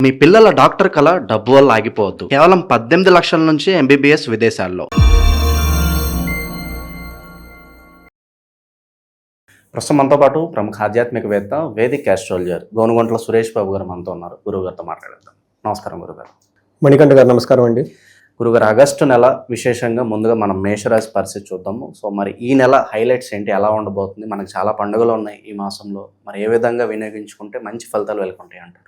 మీ పిల్లల డాక్టర్ కళ డబ్బు వల్ల ఆగిపోవద్దు. కేవలం 18 లక్షల నుంచి ఎంబీబీఎస్ విదేశాల్లో. ప్రస్తుతం మనతో పాటు ప్రముఖ ఆధ్యాత్మికవేత్త, వేదిక్ ఆస్ట్రాలజర్ గోనుగొంట్ల సురేష్ బాబు గారు మనతో ఉన్నారు. గురువు గారితో మాట్లాడేద్దాం. నమస్కారం గురుగారు. మణికంఠ గారు నమస్కారం అండి. గురుగారు, ఆగస్టు నెల విశేషంగా ముందుగా మనం మేషరాశి పరిస్థితి చూద్దాము. సో మరి ఈ నెల హైలైట్స్ ఏంటి, ఎలా ఉండబోతుంది? మనకు చాలా పండుగలు ఉన్నాయి ఈ మాసంలో. మరి ఏ విధంగా వినియోగించుకుంటే మంచి ఫలితాలు వెలుకుంటాయి అంటారు?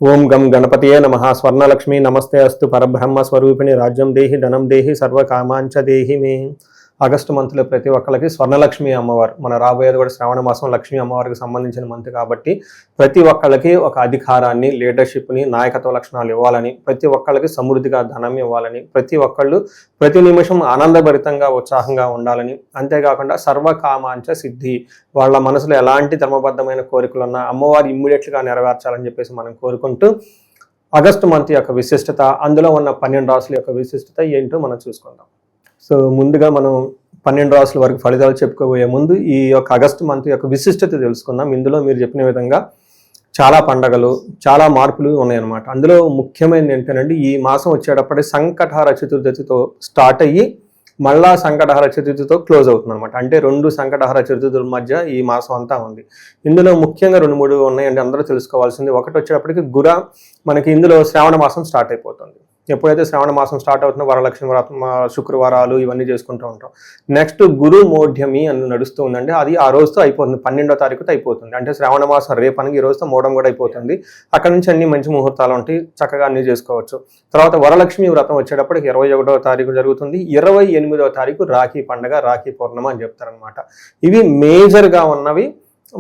ఓం గం గణపతియే నమః. స్వర్ణలక్ష్మి నమస్తే అస్తు. పరబ్రహ్మ స్వరూపిణి రాజ్యం దేహి ధనం దేహి సర్వకామాంచ దేహి మే. ఆగస్టు మంత్లో ప్రతి ఒక్కరికి స్వర్ణలక్ష్మి అమ్మవారు, మన రాబోయేది కూడా శ్రావణ మాసం లక్ష్మీ అమ్మవారికి సంబంధించిన మంత్ కాబట్టి ప్రతి ఒక్కళ్ళకి ఒక అధికారాన్ని, లీడర్షిప్ని, నాయకత్వ లక్షణాలు ఇవ్వాలని, ప్రతి ఒక్కళ్ళకి సమృద్ధిగా ధనం ఇవ్వాలని, ప్రతి ఒక్కళ్ళు ప్రతి నిమిషం ఆనందభరితంగా ఉత్సాహంగా ఉండాలని, అంతేకాకుండా సర్వకామాంచ సిద్ధి, వాళ్ళ మనసులో ఎలాంటి ధర్మబద్ధమైన కోరికలున్నా అమ్మవారు ఇమ్మీడియట్గా నెరవేర్చాలని చెప్పేసి మనం కోరుకుంటూ ఆగస్టు మంత్ యొక్క విశిష్టత, అందులో ఉన్న 12 రాసుల యొక్క విశిష్టత ఏంటో మనం చూసుకుందాం. సో ముందుగా మనం 12 రాసుల వరకు ఫలితాలు చెప్పుకోబోయే ముందు ఈ యొక్క ఆగస్టు మంత్ యొక్క విశిష్టత తెలుసుకుందాం. ఇందులో మీరు చెప్పిన విధంగా చాలా పండగలు, చాలా మార్పులు ఉన్నాయన్నమాట. అందులో ముఖ్యమైనది ఏంటంటే ఈ మాసం వచ్చేటప్పటికి సంకటహర చతుర్దశితో స్టార్ట్ అయ్యి మళ్ళా సంకటహర చతుర్థితో క్లోజ్ అవుతుంది అనమాట. అంటే 2 సంకటహర చతుర్థుల మధ్య ఈ మాసం అంతా ఉంది. ఇందులో ముఖ్యంగా 2-3 ఉన్నాయండి, అందరూ తెలుసుకోవాల్సింది. ఒకటి వచ్చేటప్పటికి మనకి ఇందులో శ్రావణ మాసం స్టార్ట్ అయిపోతుంది. ఎప్పుడైతే శ్రావణ మాసం స్టార్ట్ అవుతుందో వరలక్ష్మి వ్రతం, శుక్రవారాలు ఇవన్నీ చేసుకుంటూ ఉంటాం. నెక్స్ట్ గురు మోఢ్యమి అని నడుస్తూ ఉందండి. అది ఆ రోజుతో అయిపోతుంది, 12వ తారీఖుతో అయిపోతుంది. అంటే శ్రావణ మాసం రేపనికి ఈ రోజుతో మోడం కూడా అయిపోతుంది. అక్కడ నుంచి అన్ని మంచి ముహూర్తాలు ఉంటాయి, చక్కగా అన్ని చేసుకోవచ్చు. తర్వాత వరలక్ష్మి వ్రతం వచ్చేటప్పటికి 21వ తారీఖు జరుగుతుంది. 28వ తారీఖు రాఖీ పండుగ, రాఖీ పౌర్ణమి అని చెప్తారనమాట. ఇవి మేజర్గా ఉన్నవి.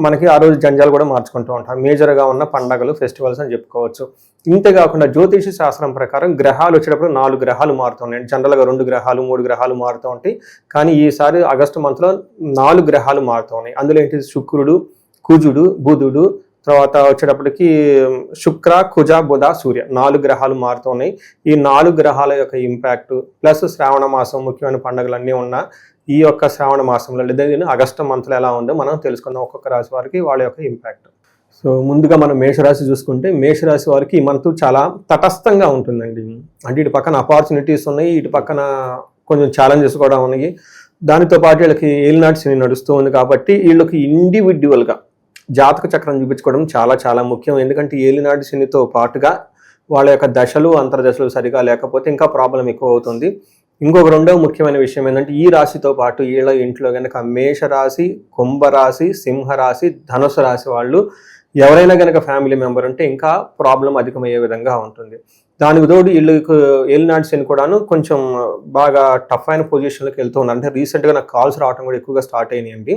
మనకి ఆ రోజు జంజాలు కూడా మార్చుకుంటూ ఉంటాం. మేజర్గా ఉన్న పండగలు, ఫెస్టివల్స్ అని చెప్పుకోవచ్చు. ఇంతేకాకుండా జ్యోతిష శాస్త్రం ప్రకారం గ్రహాలు వచ్చేటప్పుడు 4 గ్రహాలు మారుతున్నాయి. జనరల్గా 2 గ్రహాలు 3 గ్రహాలు మారుతూ ఉంటాయి. కానీ ఈసారి ఆగస్టు మంత్లో 4 గ్రహాలు మారుతూ ఉన్నాయి. అందులో ఏంటి, శుక్రుడు, కుజుడు, బుధుడు, తర్వాత వచ్చేటప్పటికి శుక్ర, కుజ, బుధ, సూర్య 4 గ్రహాలు మారుతూ ఉన్నాయి. ఈ 4 గ్రహాల యొక్క ఇంపాక్ట్ ప్లస్ శ్రావణ మాసం ముఖ్యమైన పండుగలన్నీ ఉన్న ఈ యొక్క శ్రావణ మాసంలో లేదా ఆగస్టు మంత్లో ఎలా ఉందో మనం తెలుసుకుందాం. ఒక్కొక్క రాశి వారికి వాళ్ళ యొక్క ఇంపాక్ట్. సో ముందుగా మనం మేషరాశి చూసుకుంటే, మేషరాశి వారికి ఈ మంత్ చాలా తటస్థంగా ఉంటుందండి. అంటే ఇటు పక్కన అపార్చునిటీస్ ఉన్నాయి, ఇటు పక్కన కొంచెం ఛాలెంజెస్ కూడా ఉన్నాయి. దానితో పాటు వీళ్ళకి ఏలినాటి శని నడుస్తూ ఉంది కాబట్టి వీళ్ళకి ఇండివిడ్యువల్గా జాతక చక్రం చూపించుకోవడం చాలా చాలా ముఖ్యం. ఎందుకంటే ఏలినాటి శనితో పాటుగా వాళ్ళ యొక్క దశలు, అంతర్దశలు సరిగా లేకపోతే ఇంకా ప్రాబ్లం ఎక్కువ అవుతుంది. ఇంకొక రెండవ ముఖ్యమైన విషయం ఏంటంటే, ఈ రాశితో పాటు వీళ్ళ ఇంట్లో కనుక మేషరాశి, కుంభరాశి, సింహరాశి, ధనుసు రాశి వాళ్ళు ఎవరైనా కనుక ఫ్యామిలీ మెంబర్ ఉంటే ఇంకా ప్రాబ్లం అధికమయ్యే విధంగా ఉంటుంది. దానికి తోడు వీళ్ళకి ఏలినాటి శని కూడాను కొంచెం బాగా టఫ్ అయిన పొజిషన్లోకి వెళ్తూ ఉన్నారు. అంటే రీసెంట్గా నాకు కాల్స్ రావడం కూడా ఎక్కువగా స్టార్ట్ అయినాయండి.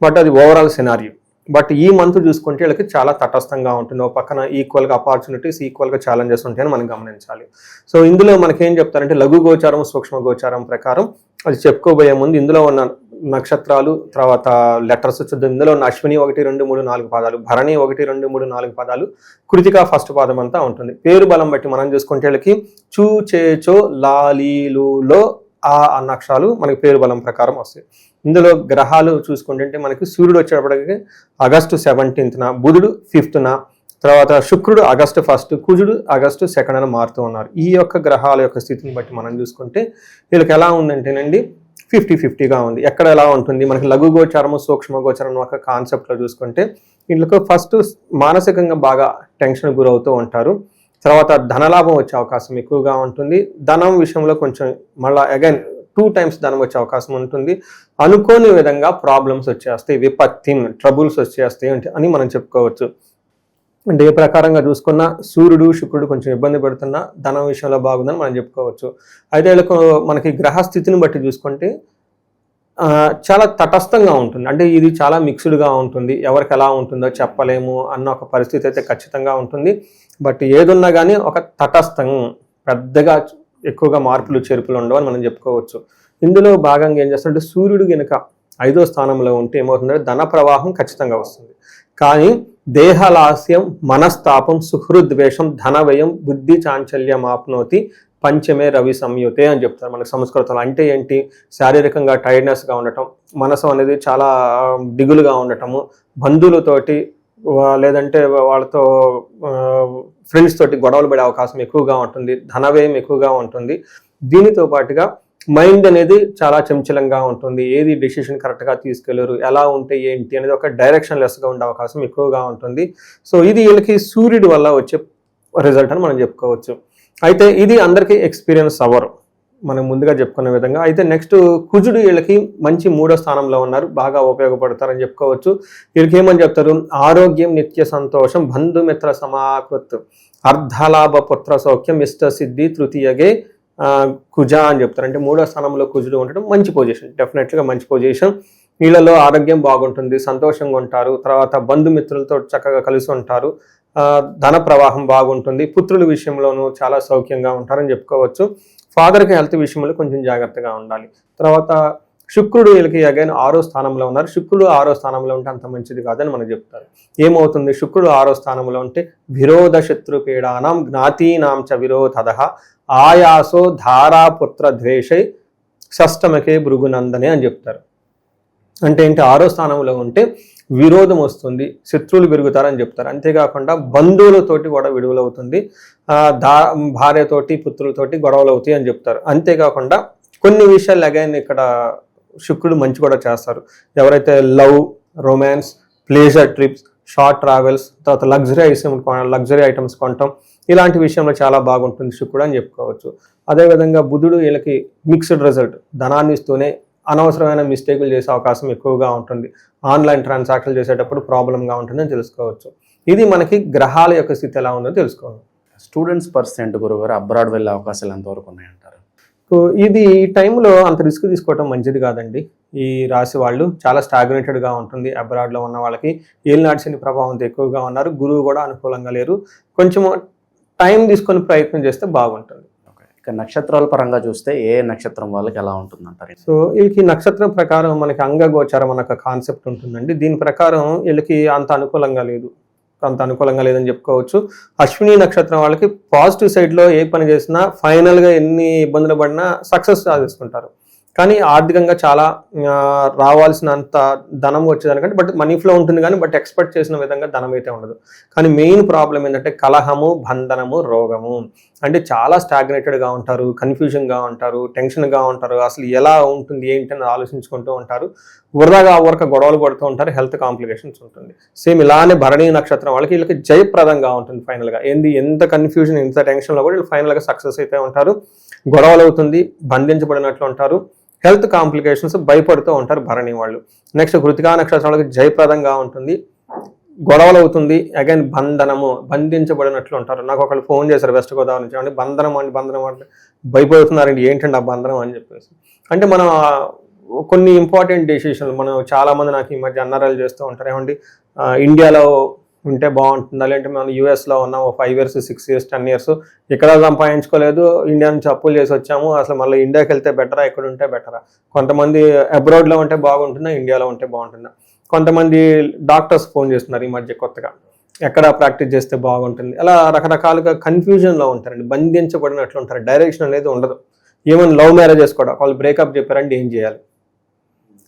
బట్ అది ఓవరాల్ సినారియో. బట్ ఈ మంత్ చూసుకుంటే వీళ్ళకి చాలా తటస్థంగా ఉంటుంది. ఒక పక్కన ఈక్వల్గా అపార్చునిటీస్, ఈక్వల్గా ఛాలెంజెస్ ఉంటాయని మనం గమనించాలి. సో ఇందులో మనకేం చెప్తారంటే లఘు గోచారం, సూక్ష్మ గోచారం ప్రకారం అది చెప్పుకోబోయే ముందు ఇందులో ఉన్న నక్షత్రాలు, తర్వాత లెటర్స్ చూద్దాం. ఇందులో ఉన్న అశ్విని 1, 2, 3, 4 పాదాలు, భరణి 1, 2, 3, 4 పాదాలు, కృతిక ఫస్ట్ పాదం అంతా ఉంటుంది. పేరు బలం బట్టి మనం చూసుకుంటే వీళ్ళకి చూ, చే, చో, లాలీలులో ఆ అన్న అక్షరాలు మనకి పేరు బలం ప్రకారం వస్తాయి. ఇందులో గ్రహాలు చూసుకుంటే మనకి సూర్యుడు వచ్చేటప్పటికి ఆగస్టు 17న, బుధుడు 5న, తర్వాత శుక్రుడు ఆగస్టు 1, కుజుడు ఆగస్టు 2న మారుతూ ఉన్నారు. ఈ యొక్క గ్రహాల యొక్క స్థితిని బట్టి మనం చూసుకుంటే వీళ్ళకి ఎలా ఉందంటేనండి 50-50గా ఉంది. ఎక్కడ ఎలా ఉంటుంది, మనకి లఘు గోచారము, సూక్ష్మ గోచారం ఒక కాన్సెప్ట్లో చూసుకుంటే వీళ్ళకు ఫస్ట్ మానసికంగా బాగా టెన్షన్ గురవుతూ ఉంటారు. తర్వాత ధనలాభం వచ్చే అవకాశం ఎక్కువగా ఉంటుంది. ధనం విషయంలో కొంచెం మళ్ళీ అగైన్ 2 times ధనం వచ్చే అవకాశం ఉంటుంది. అనుకోని విధంగా ప్రాబ్లమ్స్ వచ్చేస్తాయి, విపత్తి, ట్రబుల్స్ వచ్చేస్తాయి అని మనం చెప్పుకోవచ్చు. అంటే ఏ ప్రకారంగా చూసుకున్నా సూర్యుడు, శుక్రుడు కొంచెం ఇబ్బంది పెడుతున్నా ధనం విషయంలో బాగుందని మనం చెప్పుకోవచ్చు. అయితే వీళ్ళకు మనకి గ్రహస్థితిని బట్టి చూసుకుంటే చాలా తటస్థంగా ఉంటుంది. అంటే ఇది చాలా మిక్స్డ్గా ఉంటుంది, ఎవరికి ఎలా ఉంటుందో చెప్పలేము అన్న ఒక పరిస్థితి అయితే ఖచ్చితంగా ఉంటుంది. బట్ ఏదున్నా కానీ ఒక తటస్థం, పెద్దగా ఎక్కువగా మార్పులు చేర్పులు ఉండవు అని మనం చెప్పుకోవచ్చు. ఇందులో భాగంగా ఏం చేస్తుంటే సూర్యుడు కనుక 5వ స్థానంలో ఉంటే ఏమవుతుందంటే ధన ప్రవాహం ఖచ్చితంగా వస్తుంది. కానీ దేహలాస్యం, మనస్తాపం, సుహృద్వేషం, ధనవ్యయం, బుద్ధి చాంచల్యం ఆప్నోతి, పంచమే రవి సంయుతే అని చెప్తారు మనకి సంస్కృతంలో. అంటే ఏంటి, శారీరకంగా టైర్డ్నెస్గా ఉండటం, మనసు అనేది చాలా దిగులుగా ఉండటము, బంధువులతోటి లేదంటే వాళ్ళతో ఫ్రెండ్స్ తోటి గొడవలు పడే అవకాశం ఎక్కువగా ఉంటుంది, ధనవ్యయం ఎక్కువగా ఉంటుంది. దీనితో పాటుగా మైండ్ అనేది చాలా చంచలంగా ఉంటుంది, ఏది డెసిషన్ కరెక్ట్గా తీసుకెళ్లరు, ఎలా ఉంటే ఏంటి అనేది ఒక డైరెక్షన్ లెస్గా ఉండే అవకాశం ఎక్కువగా ఉంటుంది. సో ఇది వీళ్ళకి సూర్యుడి వల్ల వచ్చే రిజల్ట్ అని మనం చెప్పుకోవచ్చు. అయితే ఇది అందరికీ ఎక్స్పీరియన్స్ అవ్వరు మనం ముందుగా చెప్పుకున్న విధంగా. అయితే నెక్స్ట్ కుజుడు వీళ్ళకి మంచి 3వ స్థానంలో ఉన్నారు, బాగా ఉపయోగపడతారని చెప్పుకోవచ్చు. వీళ్ళకి ఏమని చెప్తారు, ఆరోగ్యం, నిత్య సంతోషం, బంధుమిత్ర సమాకృత్, అర్ధలాభ, పుత్ర సౌఖ్యం, ఇష్ట సిద్ధి, తృతీయగే కుజ అని చెప్తారు. అంటే 3వ స్థానంలో కుజుడు ఉండడం మంచి పొజిషన్, డెఫినెట్గా మంచి పొజిషన్. వీళ్ళలో ఆరోగ్యం బాగుంటుంది, సంతోషంగా ఉంటారు, తర్వాత బంధుమిత్రులతో చక్కగా కలిసి ఉంటారు, ధన ప్రవాహం బాగుంటుంది, పుత్రుల విషయంలోనూ చాలా సౌఖ్యంగా ఉంటారని చెప్పుకోవచ్చు. ఫాదర్కి హెల్త్ విషయంలో కొంచెం జాగ్రత్తగా ఉండాలి. తర్వాత శుక్రుడు వీళ్ళకి అగైన్ 6వ స్థానంలో ఉన్నారు. శుక్రుడు 6వ స్థానంలో ఉంటే అంత మంచిది కాదని మనకు చెప్తారు. ఏమవుతుంది, శుక్రుడు 6వ స్థానంలో ఉంటే విరోధ శత్రుపీడానాం జ్ఞాతీనాం చ విరోధదః ఆయాసో ధారాపుత్ర ద్వేషై షష్టమకే భృగునందనే అని చెప్తారు. అంటే ఏంటి, 6వ స్థానంలో ఉంటే విరోధం వస్తుంది, శత్రువులు పెరుగుతారని చెప్తారు. అంతేకాకుండా బంధువులతోటి కూడా విడుదలవుతుంది, భార్యతోటి పుత్రులతోటి గొడవలు అవుతాయి అని చెప్తారు. అంతేకాకుండా కొన్ని విషయాలు అగైన్ ఇక్కడ శుక్రుడు మంచి కూడా చేస్తారు. ఎవరైతే love, romance, pleasure trips, short travels, తర్వాత లగ్జరీ ఐటమ్స్ కొనటం, ఇలాంటి విషయంలో చాలా బాగుంటుంది శుక్రుడు అని చెప్పుకోవచ్చు. అదేవిధంగా బుధుడు వీళ్ళకి మిక్స్డ్ రిజల్ట్, ధనాన్ని ఇస్తూనే అనవసరమైన మిస్టేకులు చేసే అవకాశం ఎక్కువగా ఉంటుంది, ఆన్లైన్ ట్రాన్సాక్షన్లు చేసేటప్పుడు ప్రాబ్లంగా ఉంటుందని తెలుసుకోవచ్చు. ఇది మనకి గ్రహాల యొక్క స్థితి ఎలా ఉందో తెలుసుకోవాలి. స్టూడెంట్స్ పర్సెంట్ గురుగారు అబ్రాడ్ వెళ్ళే అవకాశాలు ఎంతవరకు ఉన్నాయంటారు? సో ఇది ఈ టైంలో అంత రిస్క్ తీసుకోవడం మంచిది కాదండి. ఈ రాశి వాళ్ళు చాలా స్టాగ్నేటెడ్గా ఉంటుంది. అబ్రాడ్లో ఉన్న వాళ్ళకి ఏలినాటి శని ప్రభావంతో ఎక్కువగా ఉన్నారు, గురువు కూడా అనుకూలంగా లేరు. కొంచెం టైం తీసుకొని ప్రయత్నం చేస్తే బాగుంటుంది. ఇక నక్షత్రాల పరంగా చూస్తే ఏ నక్షత్రం వాళ్ళకి ఎలా ఉంటుంది అంటారు? సో వీళ్ళకి నక్షత్రం ప్రకారం మనకి అంగగోచారం అన్న ఒక కాన్సెప్ట్ ఉంటుందండి. దీని ప్రకారం వీళ్ళకి అంత అనుకూలంగా లేదని చెప్పుకోవచ్చు. అశ్విని నక్షత్రం వాళ్ళకి పాజిటివ్ సైడ్లో ఏ పని చేసినా ఫైనల్గా ఎన్ని ఇబ్బందులు పడినా సక్సెస్ సాధిస్తుంటారు. కానీ ఆర్థికంగా చాలా రావాల్సినంత ధనం వచ్చేదానికంటే బట్ మనీ ఫ్లో ఉంటుంది కానీ బట్ ఎక్స్పెక్ట్ చేసిన విధంగా ధనం అయితే ఉండదు. కానీ మెయిన్ ప్రాబ్లం ఏంటంటే కలహము, బంధనము, రోగము. అంటే చాలా స్టాగ్నేటెడ్గా ఉంటారు, కన్ఫ్యూజన్గా ఉంటారు, టెన్షన్గా ఉంటారు, అసలు ఎలా ఉంటుంది ఏంటి అని ఆలోచించుకుంటూ ఉంటారు, వృధాగా గొడవలు పడుతూ ఉంటారు, హెల్త్ కాంప్లికేషన్స్ ఉంటుంది. సేమ్ ఇలానే భరణి నక్షత్రం వాళ్ళకి వీళ్ళకి జయప్రదంగా ఉంటుంది. ఫైనల్గా ఎంత కన్ఫ్యూజన్, ఎంత టెన్షన్లో కూడా వీళ్ళు ఫైనల్గా సక్సెస్ అయితే ఉంటారు. గొడవలు అవుతుంది, బంధించబడినట్లు ఉంటారు, హెల్త్ కాంప్లికేషన్స్ భయపడుతూ ఉంటారు భరణి వాళ్ళు. నెక్స్ట్ కృతికా నక్షత్రం వాళ్ళకి జయప్రదంగా ఉంటుంది, గొడవలు అవుతుంది, అగైన్ బంధనము, బంధించబడినట్లు ఉంటారు. నాకు ఒకళ్ళు ఫోన్ చేశారు వెస్ట్ గోదావరి నుంచి, అంటే బంధనం అంటే భయపడుతున్నారండి, ఏంటండి ఆ బంధనం అని చెప్పేసి. అంటే మనం కొన్ని ఇంపార్టెంట్ డెసిషన్లు మనం చాలామంది నాకు ఈ మధ్య అన్నరాలు చేస్తూ ఉంటారు, ఏమండి ఇండియాలో ఉంటే బాగుంటుందా, లేదంటే మనం యూఎస్లో ఉన్నాం 5 years 6 years 10 years ఇక్కడ సంపాదించుకోలేదు, ఇండియా నుంచి అప్పులు చేసి వచ్చాము, అసలు మళ్ళీ ఇండియాకి వెళ్తే బెటరా, ఎక్కడ ఉంటే బెటరా, కొంతమంది అబ్రాడ్లో ఉంటే బాగుంటుందా, ఇండియాలో ఉంటే బాగుంటుందా, కొంతమంది డాక్టర్స్ ఫోన్ చేస్తున్నారు ఈ మధ్య కొత్తగా, ఎక్కడ ప్రాక్టీస్ చేస్తే బాగుంటుంది, అలా రకరకాలుగా కన్ఫ్యూజన్లో ఉంటారండి, బంధించబడినట్లు ఉంటారు, డైరెక్షన్ అనేది ఉండదు. ఏమైనా లవ్ మ్యారేజెస్ కూడా వాళ్ళు బ్రేకప్ చెప్పారంటే ఏం చేయాలి,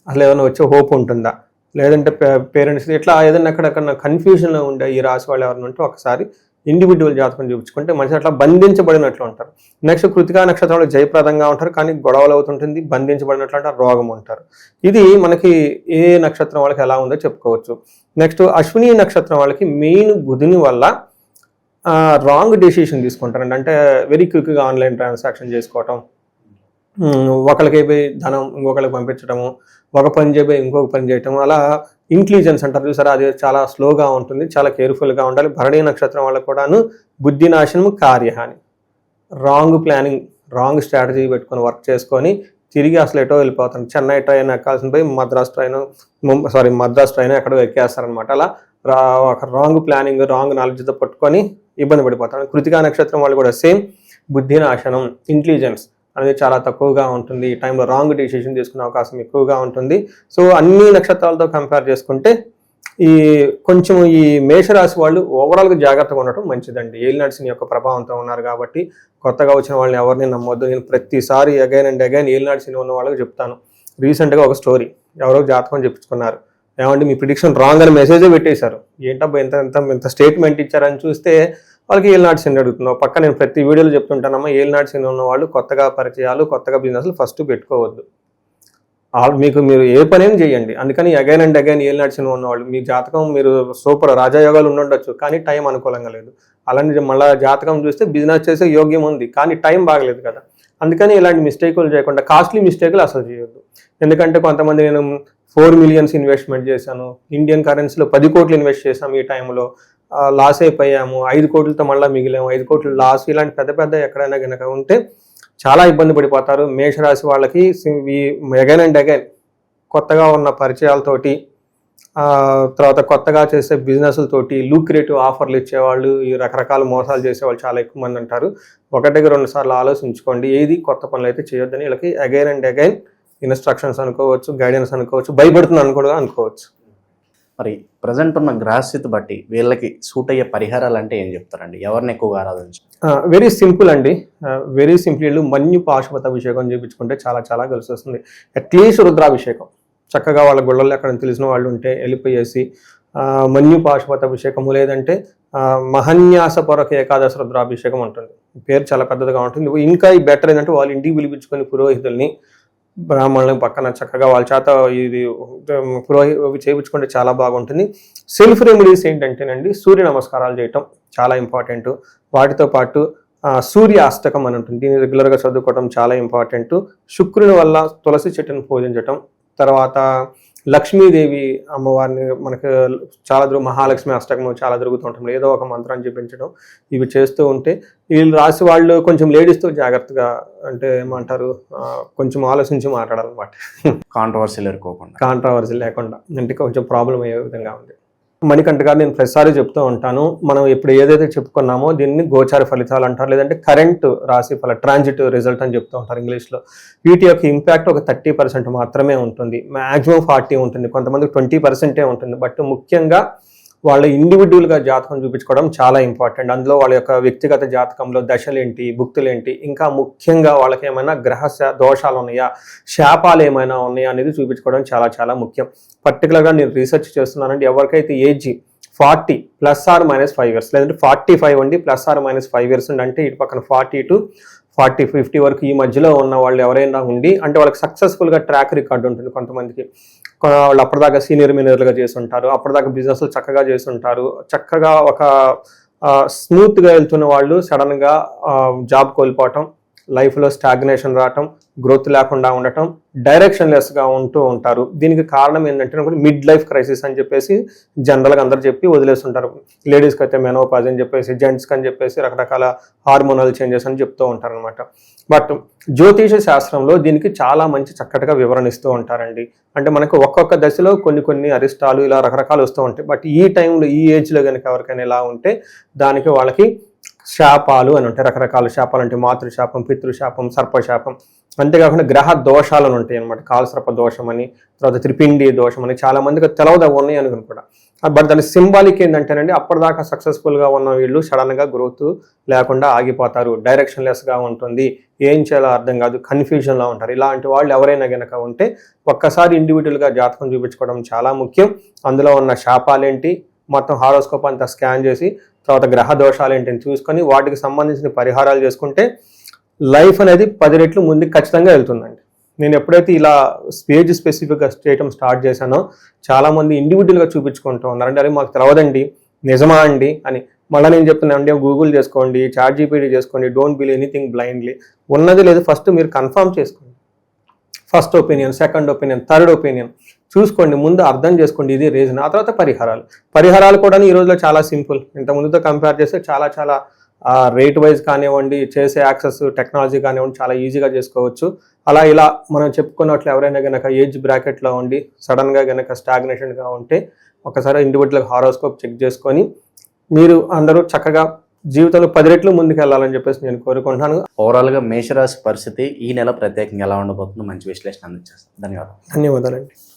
అసలు ఏమైనా వచ్చే హోప్ ఉంటుందా, లేదంటే పేరెంట్స్ ఇట్లా ఏదైనా అక్కడక్కడ కన్ఫ్యూజన్లో ఉండే ఈ రాశి వాళ్ళు ఎవరైనా ఉంటే ఒకసారి ఇండివిజువల్ జాతకం చూపించుకుంటే మనిషి అట్లా బంధించబడినట్లు ఉంటారు. నెక్స్ట్ కృతికా నక్షత్రంలో జయప్రదంగా ఉంటారు, కానీ గొడవలు అవుతుంటుంది, బంధించబడినట్లు అంటారు, రోగం ఉంటారు. ఇది మనకి ఏ నక్షత్రం వాళ్ళకి ఎలా ఉందో చెప్పుకోవచ్చు. నెక్స్ట్ అశ్విని నక్షత్రం వాళ్ళకి మెయిన్ బుధుని వల్ల రాంగ్ డెసిషన్ తీసుకుంటారండి. అంటే వెరీ క్విక్గా ఆన్లైన్ ట్రాన్సాక్షన్ చేసుకోవటం, ఒకరికి పోయి ధనం ఇంకొకరికి పంపించడము, ఒక పని చేయబోయి ఇంకొక పని చేయటం, అలా ఇంటెలిజెన్స్ అంటారు చూసారా, అది చాలా స్లోగా ఉంటుంది, చాలా కేర్ఫుల్గా ఉండాలి. భరణి నక్షత్రం వాళ్ళకు కూడాను బుద్ధి నాశనము, కార్యహాని, రాంగ్ ప్లానింగ్, రాంగ్ స్ట్రాటజీ పెట్టుకొని వర్క్ చేసుకొని తిరిగి అసలు ఎటో వెళ్ళిపోతారు. చెన్నై ట్రైన్ ఎక్కాల్సిన పోయి మద్రాస్ ట్రైన్ ఎక్కడో ఎక్కేస్తారనమాట. అలా ఒక రాంగ్ ప్లానింగ్, రాంగ్ నాలెడ్జ్తో పట్టుకొని ఇబ్బంది పడిపోతారు. కృతికా నక్షత్రం వాళ్ళు కూడా సేమ్ బుద్ధి నాశనం, ఇంటెలిజెన్స్ అనేది చాలా తక్కువగా ఉంటుంది. ఈ టైంలో రాంగ్ డెసిషన్ తీసుకునే అవకాశం ఎక్కువగా ఉంటుంది. సో అన్ని నక్షత్రాలతో కంపేర్ చేసుకుంటే కొంచెం ఈ మేషరాశి వాళ్ళు ఓవరాల్గా జాగ్రత్తగా ఉండటం మంచిదండి. ఏలినాటి శని యొక్క ప్రభావంతో ఉన్నారు కాబట్టి కొత్తగా వచ్చిన వాళ్ళని ఎవరిని నమ్మొద్దు. నేను ప్రతిసారి అగైన్ అండ్ అగైన్ ఏలినాటి శని ఉన్న వాళ్ళకి చెప్తాను. రీసెంట్గా ఒక స్టోరీ, ఎవరో జాతకం చెప్పించుకున్నారు, ఏమంటే మీ ప్రిడిక్షన్ రాంగ్ అని మెసేజే పెట్టేశారు. ఏంటబ్బా ఎంత స్టేట్మెంట్ ఇచ్చారని చూస్తే వాళ్ళకి ఏలినాటి శని అడుగుతున్నావు. పక్క నేను ప్రతి వీడియోలో చెప్తుంటానమ్మా, ఏలినాటి శని ఉన్న వాళ్ళు కొత్తగా పరిచయాలు, కొత్తగా బిజినెస్లు ఫస్ట్ పెట్టుకోవద్దు. మీరు ఏ పనేం చేయండి, అందుకని అగైన్ అండ్ అగైన్ ఏలినాటి శని ఉన్నవాళ్ళు మీ జాతకం మీరు సూపర్ రాజయోగాలు ఉండొచ్చు, కానీ టైం అనుకూలంగా లేదు. అలాంటి మళ్ళీ జాతకం చూస్తే బిజినెస్ చేసే యోగ్యం ఉంది, కానీ టైం బాగలేదు కదా. అందుకని ఇలాంటి మిస్టేకులు చేయకుండా కాస్ట్లీ మిస్టేకులు అసలు చేయొద్దు. ఎందుకంటే కొంతమంది నేను 4 million ఇన్వెస్ట్మెంట్ చేశాను, ఇండియన్ కరెన్సీలో 10 కోట్లు ఇన్వెస్ట్ చేశాము, ఈ టైంలో లాస్ అయిపోయాము, 5 కోట్లతో మళ్ళీ మిగిలాము, 5 కోట్లు లాస్. ఇలాంటి పెద్ద పెద్ద ఎక్కడైనా కనుక ఉంటే చాలా ఇబ్బంది పడిపోతారు. మేషరాశి వాళ్ళకి అగైన్ అండ్ అగైన్ కొత్తగా ఉన్న పరిచయాలతోటి, తర్వాత కొత్తగా చేసే బిజినెస్లతోటి లూక్రేటివ్ ఆఫర్లు ఇచ్చేవాళ్ళు, ఈ రకరకాల మోసాలు చేసేవాళ్ళు చాలా ఎక్కువ మంది ఉంటారు. 1-2 సార్లు ఆలోచించుకోండి, ఏది కొత్త పనులు అయితే చేయొద్దని. వీళ్ళకి అగైన్ అండ్ అగైన్ ఇన్స్ట్రక్షన్స్ అనుకోవచ్చు, గైడెన్స్ అనుకోవచ్చు, భయపడుతున్నాను కూడా అనుకోవచ్చు. మరి ప్రజెంట్ ఉన్న గ్రహస్థితి బట్టి వీళ్ళకి సూట్ అయ్యే పరిహారాలు అంటే ఏం చెప్తారండి? ఎవరిని ఎక్కువగా ఆరాధించాలి? వెరీ సింపుల్ అండి, వెరీ సింపుల్. వీళ్ళు మన్యు పాశుపత అభిషేకం చేయించుకుంటే చాలా చాలా కలిసి వస్తుంది. అట్లీస్ట్ రుద్రాభిషేకం చక్కగా వాళ్ళ గుళ్ళల్లో ఎక్కడ తెలిసిన వాళ్ళు ఉంటే వెళ్ళిపోయేసి మన్యు పాశుపత అభిషేకము, లేదంటే మహన్యాసపరక ఏకాదశ రుద్రాభిషేకం ఉంటుంది. పేరు చాలా పెద్దదిగా ఉంటుంది. ఇంకా ఈ బెటర్ ఏంటంటే వాళ్ళు ఇంటికి పిలిపించుకొని పురోహితుల్ని, బ్రాహ్మణులను పక్కన చక్కగా వాళ్ళ చేత ఇది చేయించుకుంటే చాలా బాగుంటుంది. సెల్ఫ్ రెమెడీస్ ఏంటంటేనండి, సూర్య నమస్కారాలు చేయటం చాలా ఇంపార్టెంట్. వాటితో పాటు సూర్య అష్టకం అని ఉంటుంది, దీన్ని రెగ్యులర్గా చదువుకోవడం చాలా ఇంపార్టెంట్. శుక్రుని వల్ల తులసి చెట్టును పూజించటం, తర్వాత లక్ష్మీదేవి అమ్మవారిని మనకు చాలా మహాలక్ష్మి అష్టకం చాలా జరుగుతుంటుంది, ఏదో ఒక మంత్రాన్ని జపించడం, ఇవి చేస్తూ ఉంటే వీళ్ళు రాసి వాళ్ళు కొంచెం లేడీస్తో జాగ్రత్తగా, అంటే ఏమంటారు, కొంచెం ఆలోచించి మాట్లాడాలన్నమాట. కాంట్రవర్సీ లేకుండా, అంటే కొంచెం ప్రాబ్లం అయ్యే విధంగా ఉంది. మణికంఠ గారు నేను ప్రతిసారి చెప్తూ ఉంటాను, మనం ఇప్పుడు ఏదైతే చెప్పుకున్నామో దీన్ని గోచార ఫలితాలు అంటారు, లేదంటే కరెంట్ రాశి ఫల ట్రాన్జిట్ రిజల్ట్ అని చెప్తూ ఉంటారు ఇంగ్లీష్లో. వీటి యొక్క ఇంపాక్ట్ ఒక 30% మాత్రమే ఉంటుంది, మ్యాక్సిమం 40 ఉంటుంది, కొంతమందికి 20% ఉంటుంది. బట్ ముఖ్యంగా వాళ్ళ ఇండివిజువల్గా జాతకం చూపించుకోవడం చాలా ఇంపార్టెంట్. అందులో వాళ్ళ యొక్క వ్యక్తిగత జాతకంలో దశలేంటి, భుక్తులేంటి, ఇంకా ముఖ్యంగా వాళ్ళకి ఏమైనా గ్రహ దోషాలు ఉన్నాయా, శాపాలు ఏమైనా ఉన్నాయా అనేది చూపించుకోవడం చాలా చాలా ముఖ్యం. పర్టికులర్గా నేను రీసెర్చ్ చేస్తున్నానండి, ఎవరికైతే ఏజ్ 40 ± 5 years, లేదంటే 45 అండి ± 5 years అంటే ఇటు పక్కన 40 to 40-50 వరకు ఈ మధ్యలో ఉన్న వాళ్ళు ఎవరైనా ఉండి, అంటే వాళ్ళకి సక్సెస్ఫుల్గా ట్రాక్ రికార్డు ఉంటుంది. కొంతమందికి వాళ్ళు అప్పటిదాకా సీనియర్ మేనేజర్గా చేస్తుంటారు, అప్పటిదాకా బిజినెస్లు చక్కగా చేస్తుంటారు, చక్కగా ఒక స్మూత్గా వెళ్తున్న వాళ్ళు సడన్గా జాబ్ కోల్పోవటం, లైఫ్లో స్టాగ్నేషన్ రావటం, గ్రోత్ లేకుండా ఉండటం, డైరెక్షన్ లెస్గా ఉంటూ ఉంటారు. దీనికి కారణం ఏంటంటే మిడ్ లైఫ్ క్రైసిస్ అని చెప్పేసి జనరల్గా అందరు చెప్పి వదిలేస్తుంటారు. లేడీస్కి అయితే మెనోపాజ్ అని చెప్పేసి, జెంట్స్కి అని చెప్పేసి రకరకాల హార్మోనల్ చేంజెస్ అని చెప్తూ ఉంటారు అనమాట. బట్ జ్యోతిష శాస్త్రంలో దీనికి చాలా మంచి చక్కటిగా వివరణ ఇస్తూ ఉంటారండి. అంటే మనకు ఒక్కొక్క దశలో కొన్ని అరిష్టాలు ఇలా రకరకాలు వస్తూ ఉంటాయి. బట్ ఈ టైంలో ఈ ఏజ్లో కనుక ఎవరికైనా ఇలా ఉంటే దానికి వాళ్ళకి శాపాలు అని ఉంటాయి. రకరకాల శాపాలు అంటే మాతృశాపం, పితృశాపం, సర్పశాపం, అంతేకాకుండా గ్రహ దోషాలు అని ఉంటాయి అనమాట. కాలసర్ప దోషం అని, తర్వాత త్రిపిండి దోషం అని, చాలా మందికి తెలవదా ఉన్నాయి అనుకుని కూడా. బట్ దాని సింబాలిక్ ఏంటంటేనండి, అప్పటిదాకా సక్సెస్ఫుల్గా ఉన్న వీళ్ళు సడన్గా గ్రోత్ లేకుండా ఆగిపోతారు, డైరెక్షన్ లెస్గా ఉంటుంది, ఏం చేయాలో అర్థం కాదు, కన్ఫ్యూజన్లో ఉంటారు. ఇలాంటి వాళ్ళు ఎవరైనా కనుక ఉంటే ఒక్కసారి ఇండివిజువల్గా జాతకం చూపించుకోవడం చాలా ముఖ్యం. అందులో ఉన్న శాపాలేంటి మొత్తం హారోస్కోప్ అంతా స్కాన్ చేసి, తర్వాత గ్రహ దోషాలు ఏంటని చూసుకొని వాటికి సంబంధించిన పరిహారాలు చేసుకుంటే లైఫ్ అనేది 10 రెట్లు ముందుకు ఖచ్చితంగా వెళ్తుందండి. నేను ఎప్పుడైతే ఇలా స్టేజ్ స్పెసిఫిక్గా చేయటం స్టార్ట్ చేశానో చాలామంది ఇండివిజువల్గా చూపించుకుంటూ ఉన్నారు. అంటే అది మాకు తెలవదండి, నిజమా అండి అని. మళ్ళీ నేను చెప్తున్నాను అంటే గూగుల్ చేసుకోండి, చాట్ జీపీటీ చేసుకోండి, డోంట్ బిలీవ్ ఎనీథింగ్ బ్లైండ్లీ. ఉన్నది లేదు ఫస్ట్ మీరు కన్ఫర్మ్ చేసుకోండి. First opinion, second opinion, third opinion చూసుకోండి, ముందు అర్థం చేసుకోండి, ఇది రీజన్. ఆ తర్వాత పరిహారాలు కూడా ఈ రోజులో చాలా సింపుల్. ఇంత ముందుతో కంపేర్ చేస్తే చాలా రేట్ వైజ్ కానివ్వండి, చేసే యాక్సెస్ టెక్నాలజీ కానివ్వండి చాలా ఈజీగా చేసుకోవచ్చు. అలా ఇలా మనం చెప్పుకున్నట్లు ఎవరైనా కనుక ఏజ్ బ్రాకెట్లో ఉండి సడన్గా కనుక స్టాగ్నేషన్గా ఉంటే ఒకసారి ఇండివిజువల్ హారోస్కోప్ చెక్ చేసుకొని మీరు అందరూ చక్కగా జీవితంలో 10 రెట్లు ముందుకు వెళ్ళాలని చెప్పేసి నేను కోరుకుంటున్నాను. ఓవరాల్గా మేషరాశి పరిస్థితి ఈ నెల ప్రత్యేకంగా ఎలా ఉండబోతుందో మంచి విశ్లేషణ అందించేస్తాను. ధన్యవాదాలండి.